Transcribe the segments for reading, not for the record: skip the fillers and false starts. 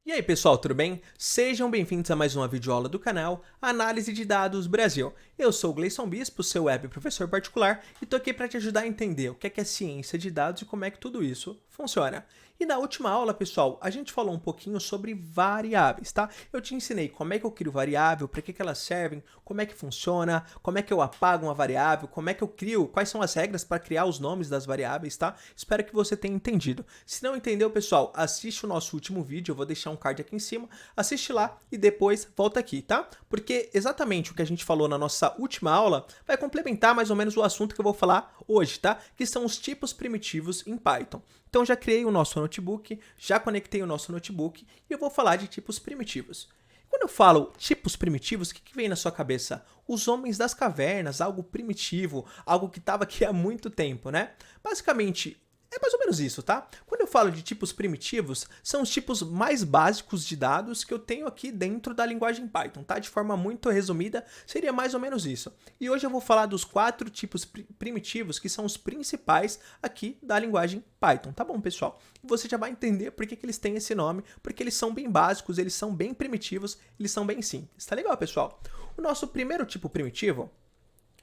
E aí pessoal, tudo bem? Sejam bem-vindos a mais uma videoaula do canal Análise de Dados Brasil. Eu sou o Gleison Bispo, seu web professor particular, e tô aqui para te ajudar a entender o que é ciência de dados e como é que tudo isso funciona. E na última aula, pessoal, a gente falou um pouquinho sobre variáveis, tá? Eu te ensinei como é que eu crio variável, para que elas servem, como é que funciona, como é que eu apago uma variável, como é que eu crio, quais são as regras para criar os nomes das variáveis, tá? Espero que você tenha entendido. Se não entendeu, pessoal, assiste o nosso último vídeo, eu vou deixar um card aqui em cima, assiste lá e depois volta aqui, tá? Porque exatamente o que a gente falou na nossa última aula vai complementar mais ou menos o assunto que eu vou falar hoje, tá? Que são os tipos primitivos em Python. Então já criei o nosso notebook, já conectei o nosso notebook e eu vou falar de tipos primitivos. Quando eu falo tipos primitivos, o que vem na sua cabeça? Os homens das cavernas, algo primitivo, algo que estava aqui há muito tempo, né? Basicamente, é mais ou menos isso, tá? Quando eu falo de tipos primitivos, são os tipos mais básicos de dados que eu tenho aqui dentro da linguagem Python, tá? De forma muito resumida, seria mais ou menos isso. E hoje eu vou falar dos 4 tipos primitivos que são os principais aqui da linguagem Python, tá bom, pessoal? Você já vai entender por que eles têm esse nome, porque eles são bem básicos, eles são bem primitivos, eles são bem simples. Tá legal, pessoal? O nosso primeiro tipo primitivo,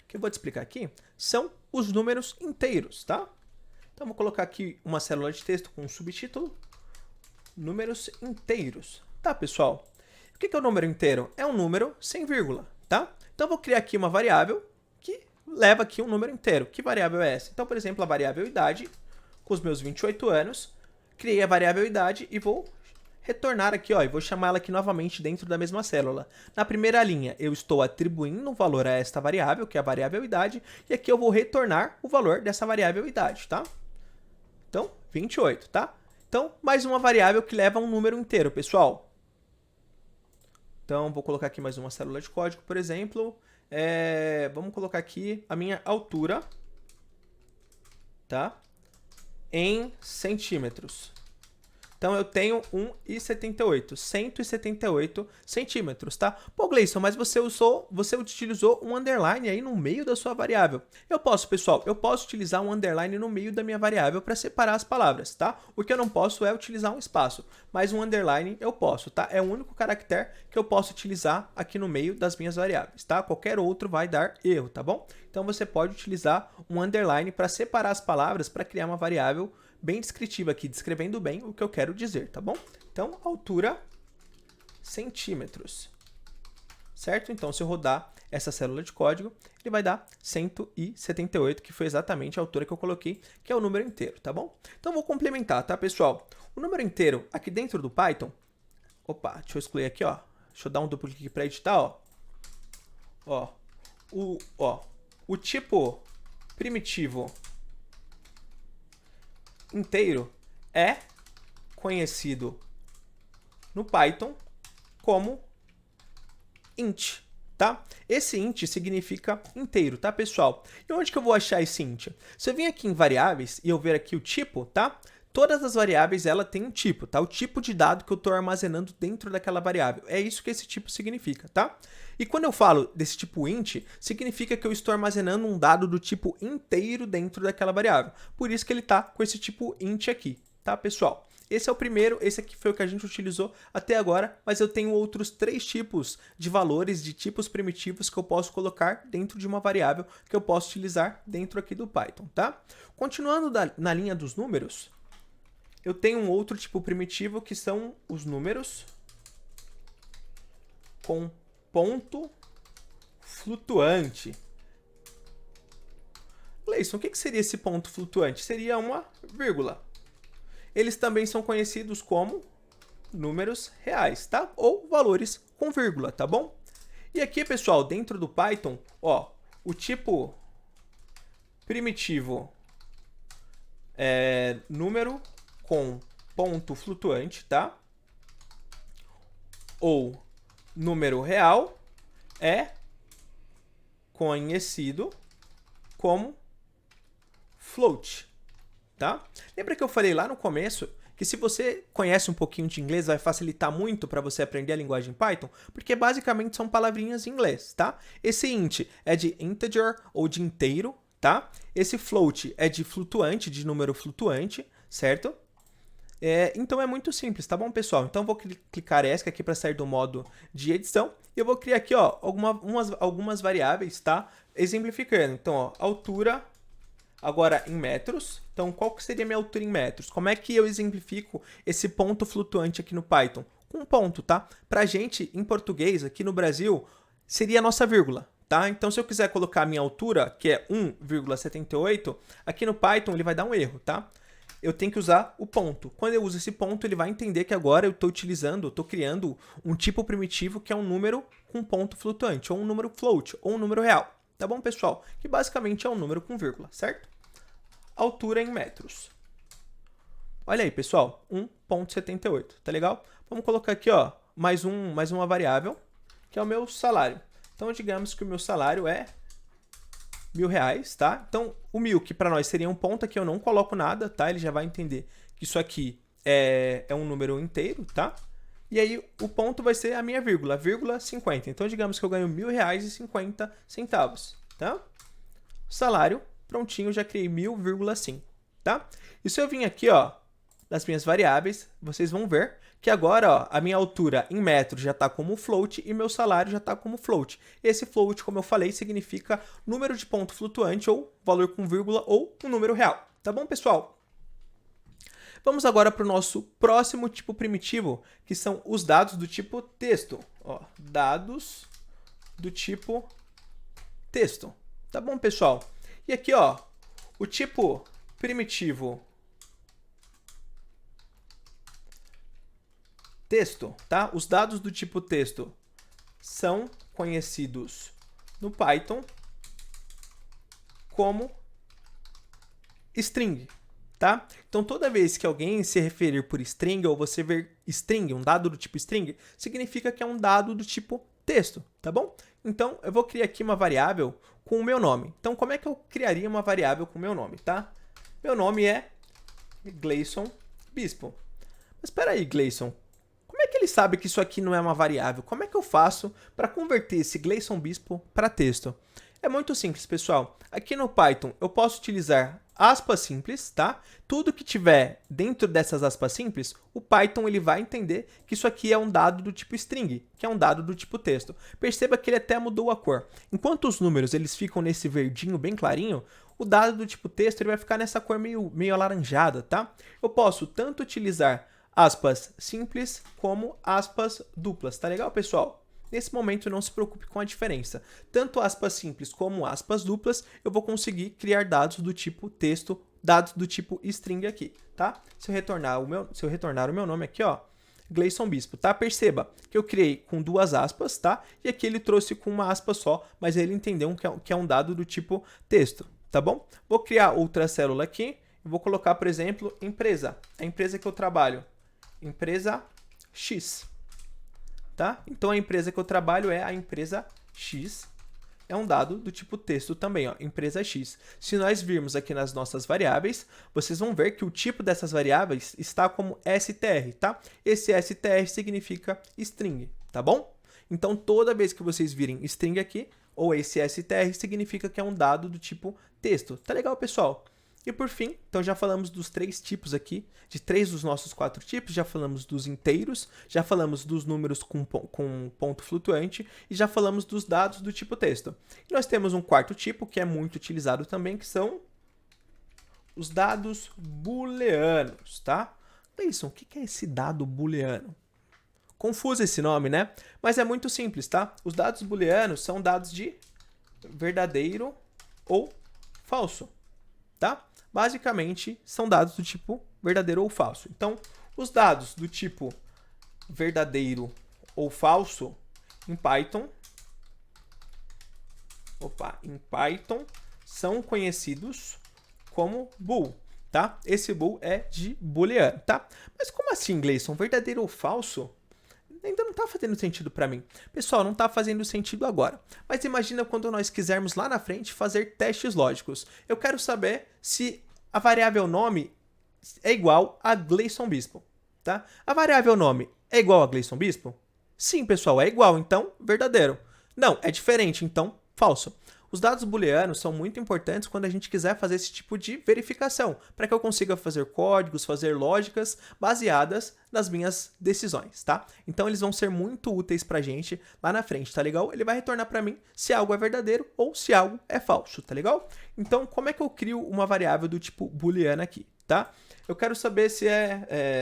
que eu vou te explicar aqui, são os números inteiros, tá? Então, vou colocar aqui uma célula de texto com um subtítulo, números inteiros. Tá, pessoal? O que é o número inteiro? É um número sem vírgula, tá? Então, vou criar aqui uma variável que leva aqui um número inteiro. Que variável é essa? Então, por exemplo, a variável idade, com os meus 28 anos, criei a variável idade e vou retornar aqui, ó, e vou chamar ela aqui novamente dentro da mesma célula. Na primeira linha, eu estou atribuindo um valor a esta variável, que é a variável idade, e aqui eu vou retornar o valor dessa variável idade, tá? Então, 28, tá? Então, mais uma variável que leva um número inteiro, pessoal. Então, vou colocar aqui mais uma célula de código, por exemplo. Vamos colocar aqui a minha altura, tá? Em centímetros. Então, eu tenho 178 centímetros, tá? Pô, Gleison, mas você utilizou um underline aí no meio da sua variável. Eu posso, pessoal, eu posso utilizar um underline no meio da minha variável para separar as palavras, tá? O que eu não posso é utilizar um espaço, mas um underline eu posso, tá? É o único caractere que eu posso utilizar aqui no meio das minhas variáveis, tá? Qualquer outro vai dar erro, tá bom? Então, você pode utilizar um underline para separar as palavras para criar uma variável bem descritiva aqui, descrevendo bem o que eu quero dizer, tá bom? Então, altura, centímetros, certo? Então, se eu rodar essa célula de código, ele vai dar 178, que foi exatamente a altura que eu coloquei, que é o número inteiro, tá bom? Então, vou complementar, tá, pessoal? O número inteiro, aqui dentro do Python, opa, deixa eu excluir aqui, ó, deixa eu dar um duplo clique para editar, ó, o tipo primitivo inteiro é conhecido no Python como int, tá? Esse int significa inteiro, tá, pessoal? E onde que eu vou achar esse int? Se eu vir aqui em variáveis e eu ver aqui o tipo, tá? Todas as variáveis, ela tem um tipo, tá? O tipo de dado que eu estou armazenando dentro daquela variável. É isso que esse tipo significa, tá? E quando eu falo desse tipo int, significa que eu estou armazenando um dado do tipo inteiro dentro daquela variável. Por isso que ele está com esse tipo int aqui, tá, pessoal? Esse é o primeiro, esse aqui foi o que a gente utilizou até agora, mas eu tenho outros 3 tipos de valores, de tipos primitivos que eu posso colocar dentro de uma variável que eu posso utilizar dentro aqui do Python, tá? Continuando na linha dos números, eu tenho um outro tipo primitivo que são os números com ponto flutuante. Gleison, o que seria esse ponto flutuante? Seria uma vírgula. Eles também são conhecidos como números reais, tá? Ou valores com vírgula, tá bom? E aqui, pessoal, dentro do Python, ó, o tipo primitivo é número com ponto flutuante, tá? Ou número real é conhecido como float, tá? Lembra que eu falei lá no começo que se você conhece um pouquinho de inglês vai facilitar muito para você aprender a linguagem Python, porque basicamente são palavrinhas em inglês, tá? Esse int é de integer ou de inteiro, tá? Esse float é de flutuante, de número flutuante, certo? Então é muito simples, tá bom, pessoal? Então eu vou clicar ESC aqui para sair do modo de edição e eu vou criar aqui, ó, algumas variáveis, tá? Exemplificando. Então, ó, altura agora em metros. Então, qual que seria a minha altura em metros? Como é que eu exemplifico esse ponto flutuante aqui no Python? Com um ponto, tá? Pra gente, em português, aqui no Brasil, seria a nossa vírgula, tá? Então, se eu quiser colocar a minha altura, que é 1,78, aqui no Python ele vai dar um erro, tá? Eu tenho que usar o ponto. Quando eu uso esse ponto, ele vai entender que agora eu estou criando um tipo primitivo que é um número com ponto flutuante, ou um número float, ou um número real. Tá bom, pessoal? Que basicamente é um número com vírgula, certo? Altura em metros. Olha aí, pessoal, 1,78, tá legal? Vamos colocar aqui, ó, mais uma variável, que é o meu salário. Então, digamos que o meu salário é R$1.000, tá? Então, o 1.000, que para nós seria um ponto, aqui eu não coloco nada, tá? Ele já vai entender que isso aqui é um número inteiro, tá? E aí, o ponto vai ser a minha vírgula, 50. Então, digamos que eu ganho R$1.000,50, tá? Salário, prontinho, já criei 1.000,5, tá? E se eu vim aqui, ó, nas minhas variáveis, vocês vão ver que agora, ó, a minha altura em metros já está como float e meu salário já está como float. Esse float, como eu falei, significa número de ponto flutuante ou valor com vírgula ou um número real. Tá bom, pessoal? Vamos agora para o nosso próximo tipo primitivo, que são os dados do tipo texto. Ó, dados do tipo texto. Tá bom, pessoal? E aqui, ó, o tipo primitivo texto, tá? Os dados do tipo texto são conhecidos no Python como string, tá? Então, toda vez que alguém se referir por string ou você ver string, um dado do tipo string, significa que é um dado do tipo texto, tá bom? Então, eu vou criar aqui uma variável com o meu nome. Então, como é que eu criaria uma variável com o meu nome, tá? Meu nome é Gleison Bispo. Mas espera aí, Gleison. Como é que ele sabe que isso aqui não é uma variável? Como é que eu faço para converter esse Gleison Bispo para texto? É muito simples, pessoal. Aqui no Python eu posso utilizar aspas simples, tá? Tudo que tiver dentro dessas aspas simples, o Python ele vai entender que isso aqui é um dado do tipo string, que é um dado do tipo texto. Perceba que ele até mudou a cor. Enquanto os números eles ficam nesse verdinho bem clarinho, o dado do tipo texto ele vai ficar nessa cor meio alaranjada, tá? Eu posso tanto utilizar aspas simples como aspas duplas, tá legal, pessoal? Nesse momento, não se preocupe com a diferença. Tanto aspas simples como aspas duplas, eu vou conseguir criar dados do tipo texto, dados do tipo string aqui, tá? Se eu retornar o meu nome aqui, ó, Gleison Bispo, tá? Perceba que eu criei com duas aspas, tá? E aqui ele trouxe com uma aspa só, mas ele entendeu que é um dado do tipo texto, tá bom? Vou criar outra célula aqui, e vou colocar, por exemplo, empresa. A empresa que eu trabalho, empresa X. Tá? Então, a empresa que eu trabalho é a empresa X. É um dado do tipo texto também, ó, empresa X. Se nós virmos aqui nas nossas variáveis, vocês vão ver que o tipo dessas variáveis está como str, tá? Esse str significa string, tá bom? Então, toda vez que vocês virem string aqui, ou esse str, significa que é um dado do tipo texto. Tá legal, pessoal? E por fim, então já falamos dos três tipos aqui, de 3 dos nossos 4 tipos, já falamos dos inteiros, já falamos dos números com ponto flutuante e já falamos dos dados do tipo texto. E nós temos um quarto tipo que é muito utilizado também, que são os dados booleanos, tá? Gleison, o que é esse dado booleano? Confuso esse nome, né? Mas é muito simples, tá? Os dados booleanos são dados de verdadeiro ou falso, tá? Basicamente, são dados do tipo verdadeiro ou falso. Então, os dados do tipo verdadeiro ou falso em Python, são conhecidos como bool, tá? Esse bool é de booleano, tá? Mas como assim, Gleison? Verdadeiro ou falso? Ainda não está fazendo sentido para mim. Pessoal, não está fazendo sentido agora. Mas imagina quando nós quisermos lá na frente fazer testes lógicos. Eu quero saber se a variável nome é igual a Gleison Bispo, tá? A variável nome é igual a Gleison Bispo? Sim, pessoal, é igual, então verdadeiro. Não, é diferente, então falso. Os dados booleanos são muito importantes quando a gente quiser fazer esse tipo de verificação, para que eu consiga fazer códigos, fazer lógicas baseadas nas minhas decisões, tá? Então eles vão ser muito úteis pra gente lá na frente, tá legal? Ele vai retornar para mim se algo é verdadeiro ou se algo é falso, tá legal? Então, como é que eu crio uma variável do tipo booleana aqui, tá? Eu quero saber se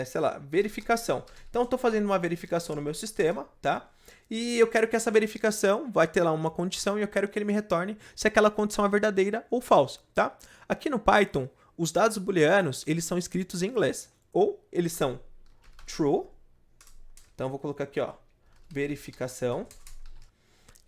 sei lá, verificação. Então, eu estou fazendo uma verificação no meu sistema, tá? E eu quero que essa verificação vai ter lá uma condição e eu quero que ele me retorne se aquela condição é verdadeira ou falsa, tá? Aqui no Python, os dados booleanos, eles são escritos em inglês. Ou eles são true. Então, eu vou colocar aqui, ó, verificação.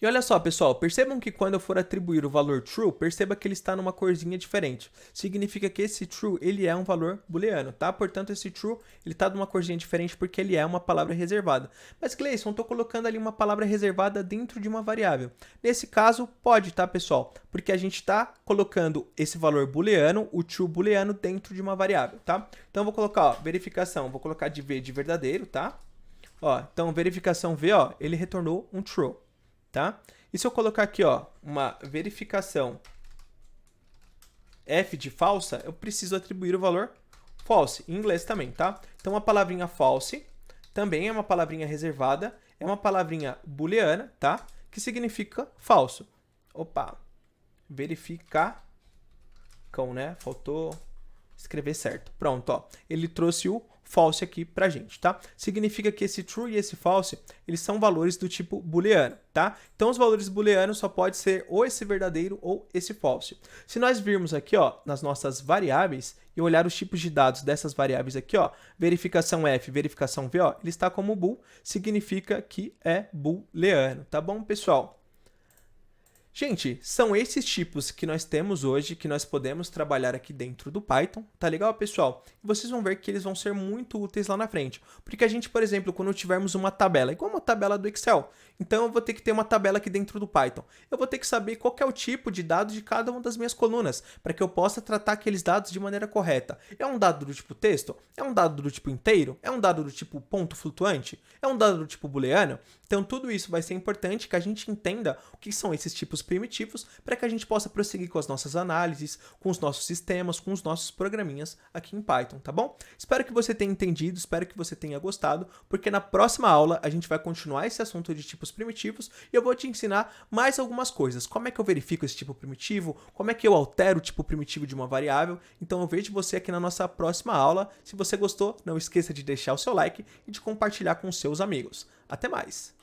E olha só, pessoal, percebam que quando eu for atribuir o valor true, perceba que ele está numa corzinha diferente. Significa que esse true, ele é um valor booleano, tá? Portanto, esse true, ele está numa corzinha diferente porque ele é uma palavra reservada. Mas, Gleison, estou colocando ali uma palavra reservada dentro de uma variável. Nesse caso, pode, tá, pessoal? Porque a gente está colocando esse valor booleano, o true booleano, dentro de uma variável, tá? Então, eu vou colocar, ó, verificação, vou colocar de V de verdadeiro, tá? Ó, então, verificação V, ó, ele retornou um true. Tá? E se eu colocar aqui, ó, uma verificação F de falsa, eu preciso atribuir o valor false, em inglês também, tá? Então, a palavrinha false também é uma palavrinha reservada, é uma palavrinha booleana, tá? Que significa falso. Opa, verificar, né? Faltou escrever certo. Pronto, ó. Ele trouxe o false aqui pra gente, tá? Significa que esse true e esse false, eles são valores do tipo booleano, tá? Então, os valores booleanos só pode ser ou esse verdadeiro ou esse false. Se nós virmos aqui, ó, nas nossas variáveis e olhar os tipos de dados dessas variáveis aqui, ó, verificação F, verificação V, ó, ele está como bool, significa que é booleano, tá bom, pessoal? Gente, são esses tipos que nós temos hoje, que nós podemos trabalhar aqui dentro do Python, tá legal, pessoal? E vocês vão ver que eles vão ser muito úteis lá na frente. Porque a gente, por exemplo, quando tivermos uma tabela, igual uma tabela do Excel, então eu vou ter que ter uma tabela aqui dentro do Python. Eu vou ter que saber qual que é o tipo de dados de cada uma das minhas colunas, para que eu possa tratar aqueles dados de maneira correta. É um dado do tipo texto? É um dado do tipo inteiro? É um dado do tipo ponto flutuante? É um dado do tipo booleano? Então, tudo isso vai ser importante que a gente entenda o que são esses tipos primitivos para que a gente possa prosseguir com as nossas análises, com os nossos sistemas, com os nossos programinhas aqui em Python, tá bom? Espero que você tenha entendido, espero que você tenha gostado, porque na próxima aula a gente vai continuar esse assunto de tipos primitivos e eu vou te ensinar mais algumas coisas. Como é que eu verifico esse tipo primitivo? Como é que eu altero o tipo primitivo de uma variável? Então, eu vejo você aqui na nossa próxima aula. Se você gostou, não esqueça de deixar o seu like e de compartilhar com os seus amigos. Até mais!